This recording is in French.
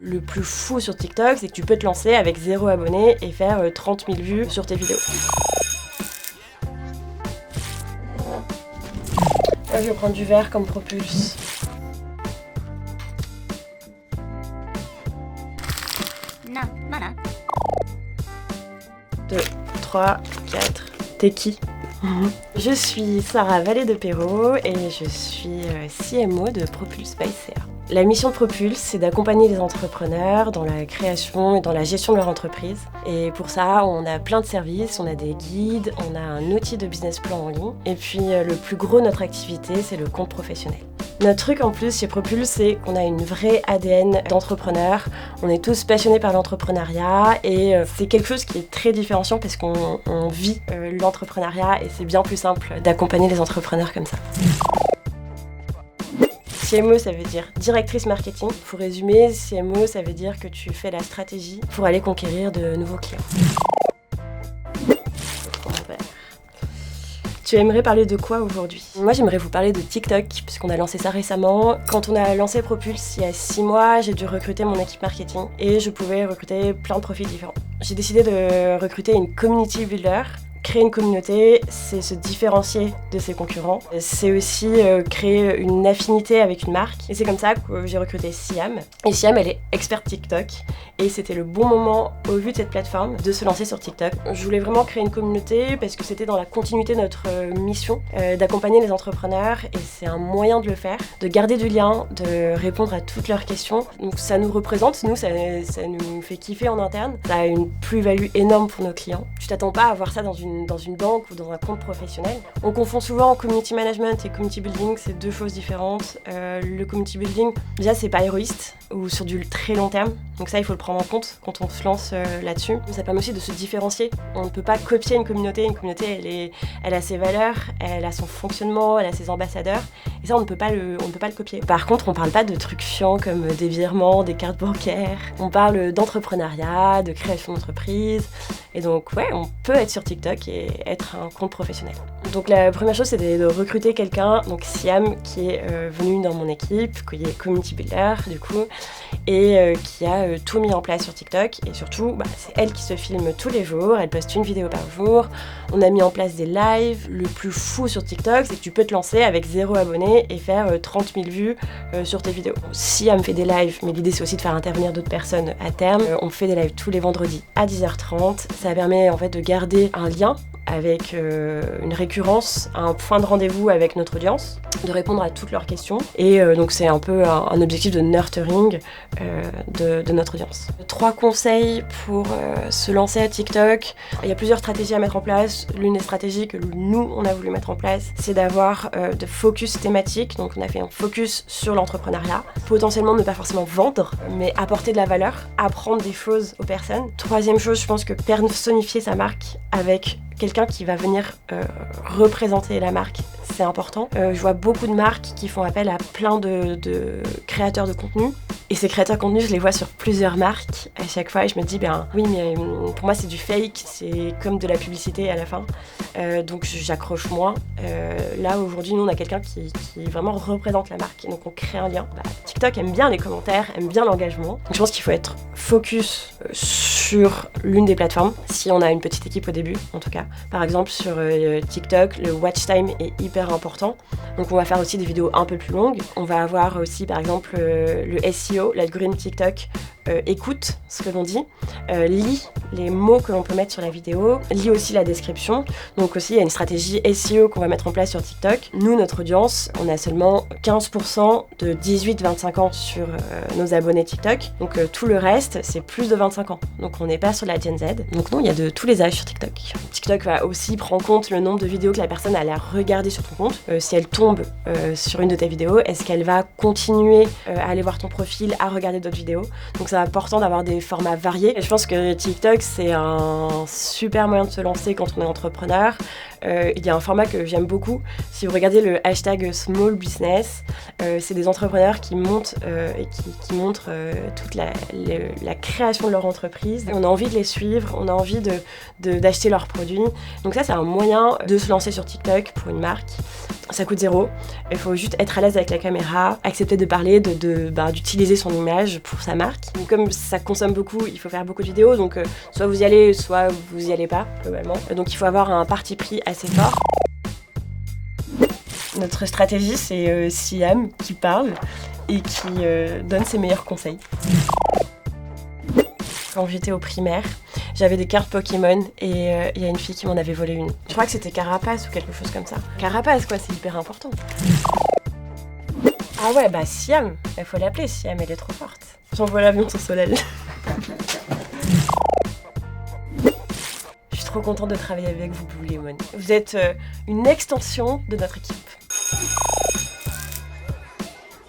Le plus fou sur TikTok, c'est que tu peux te lancer avec 0 abonné et faire 30 000 vues sur tes vidéos. Là, je vais prendre du verre comme propulse. 2, 3, 4. T'es qui? Je suis Sarah Vallée de Perrault et je suis CMO de Propulse by CA. La mission de Propulse, c'est d'accompagner les entrepreneurs dans la création et dans la gestion de leur entreprise. Et pour ça, on a plein de services, on a des guides, on a un outil de business plan en ligne. Et puis le plus gros de notre activité, c'est le compte professionnel. Notre truc en plus chez Propulse, c'est qu'on a une vraie ADN d'entrepreneur. On est tous passionnés par l'entrepreneuriat et c'est quelque chose qui est très différenciant parce qu'on vit l'entrepreneuriat et c'est bien plus simple d'accompagner les entrepreneurs comme ça. CMO, ça veut dire directrice marketing. Pour résumer, CMO, ça veut dire que tu fais la stratégie pour aller conquérir de nouveaux clients. Tu aimerais parler de quoi aujourd'hui? Moi, j'aimerais vous parler de TikTok, puisqu'on a lancé ça récemment. Quand on a lancé Propulse il y a 6 mois, j'ai dû recruter mon équipe marketing et je pouvais recruter plein de profils différents. J'ai décidé de recruter une community builder. Créer une communauté, c'est se différencier de ses concurrents. C'est aussi créer une affinité avec une marque. Et c'est comme ça que j'ai recruté Siam. Et Siam, elle est experte TikTok. Et c'était le bon moment, au vu de cette plateforme, de se lancer sur TikTok. Je voulais vraiment créer une communauté parce que c'était dans la continuité de notre mission d'accompagner les entrepreneurs. Et c'est un moyen de le faire, de garder du lien, de répondre à toutes leurs questions. Donc ça nous représente, nous, ça nous fait kiffer en interne. Ça a une plus-value énorme pour nos clients. Tu t'attends pas à voir ça dans une banque ou dans un compte professionnel. On confond souvent community management et community building, c'est deux choses différentes. Le community building, déjà c'est pas héroïste ou sur du très long terme, donc ça il faut le prendre en compte quand on se lance là-dessus. Ça permet aussi de se différencier. On ne peut pas copier une communauté elle a ses valeurs, elle a son fonctionnement, elle a ses ambassadeurs, et ça on ne peut pas le copier. Par contre, on parle pas de trucs chiants comme des virements, des cartes bancaires, on parle d'entrepreneuriat, de création d'entreprise, et donc ouais, on peut être sur TikTok et être un compte professionnel. Donc la première chose, c'est de recruter quelqu'un, donc Siam, qui est venu dans mon équipe, qui est community builder du coup, et qui a tout mis en place sur TikTok. Et surtout, c'est elle qui se filme tous les jours, elle poste une vidéo par jour. On a mis en place des lives. Le plus fou sur TikTok, c'est que tu peux te lancer avec 0 abonné et faire 30 000 vues sur tes vidéos. Siam fait des lives, mais l'idée c'est aussi de faire intervenir d'autres personnes à terme. On fait des lives tous les vendredis à 10h30. Ça permet en fait de garder un lien avec une récurrence, un point de rendez-vous avec notre audience, de répondre à toutes leurs questions. Et donc c'est un peu un objectif de nurturing de notre audience. 3 conseils pour se lancer à TikTok. Il y a plusieurs stratégies à mettre en place. L'une des stratégies que nous, on a voulu mettre en place, c'est d'avoir de focus thématique. Donc on a fait un focus sur l'entrepreneuriat. Potentiellement ne pas forcément vendre, mais apporter de la valeur, apprendre des choses aux personnes. 3e chose, je pense que personnifier sa marque avec quelqu'un qui va venir représenter la marque, c'est important. Je vois beaucoup de marques qui font appel à plein de créateurs de contenu. Et ces créateurs de contenu, je les vois sur plusieurs marques à chaque fois et je me dis, oui, mais pour moi c'est du fake, c'est comme de la publicité à la fin. Donc j'accroche moins. Là aujourd'hui, nous on a quelqu'un qui vraiment représente la marque et donc on crée un lien. TikTok aime bien les commentaires, aime bien l'engagement. Donc je pense qu'il faut être focus sur l'une des plateformes, si on a une petite équipe au début en tout cas. Par exemple sur TikTok, le watch time est hyper important. Donc on va faire aussi des vidéos un peu plus longues. On va avoir aussi par exemple le SEO, l'algorithme TikTok écoute ce que l'on dit, lit les mots que l'on peut mettre sur la vidéo, lit aussi la description. Donc aussi il y a une stratégie SEO qu'on va mettre en place sur TikTok. Nous, notre audience, on a seulement 15% de 18-25 ans sur nos abonnés TikTok. Donc tout le reste, c'est plus de 25 ans. Donc on n'est pas sur la Gen Z. Donc non, il y a de tous les âges sur TikTok. TikTok va aussi prendre en compte le nombre de vidéos que la personne a regardé sur ton compte. Si elle tombe sur une de tes vidéos, est-ce qu'elle va continuer à aller voir ton profil, à regarder d'autres vidéos? Donc c'est important d'avoir des formats variés. Et je pense que TikTok, c'est un super moyen de se lancer quand on est entrepreneur. Il y a un format que j'aime beaucoup. Si vous regardez le hashtag Small Business, c'est des entrepreneurs qui montent et qui montrent toute la création de leur entreprise. On a envie de les suivre, on a envie d'acheter leurs produits. Donc ça, c'est un moyen de se lancer sur TikTok pour une marque. Ça coûte 0. Il faut juste être à l'aise avec la caméra, accepter de parler, d'utiliser son image pour sa marque. Donc, comme ça consomme beaucoup, il faut faire beaucoup de vidéos. Donc soit vous y allez, soit vous y allez pas, globalement. Donc il faut avoir un parti pris assez fort. Notre stratégie, c'est Siam qui parle et qui donne ses meilleurs conseils. Quand j'étais au primaire, j'avais des cartes Pokémon et il y a une fille qui m'en avait volé une. Je crois que c'était Carapace ou quelque chose comme ça. Carapace quoi, c'est hyper important. Ah ouais, bah Siam, il faut l'appeler Siam, elle est trop forte. J'envoie l'avion sur Solal. Je suis trop contente de travailler avec vous, Blue Lemon. Vous êtes une extension de notre équipe.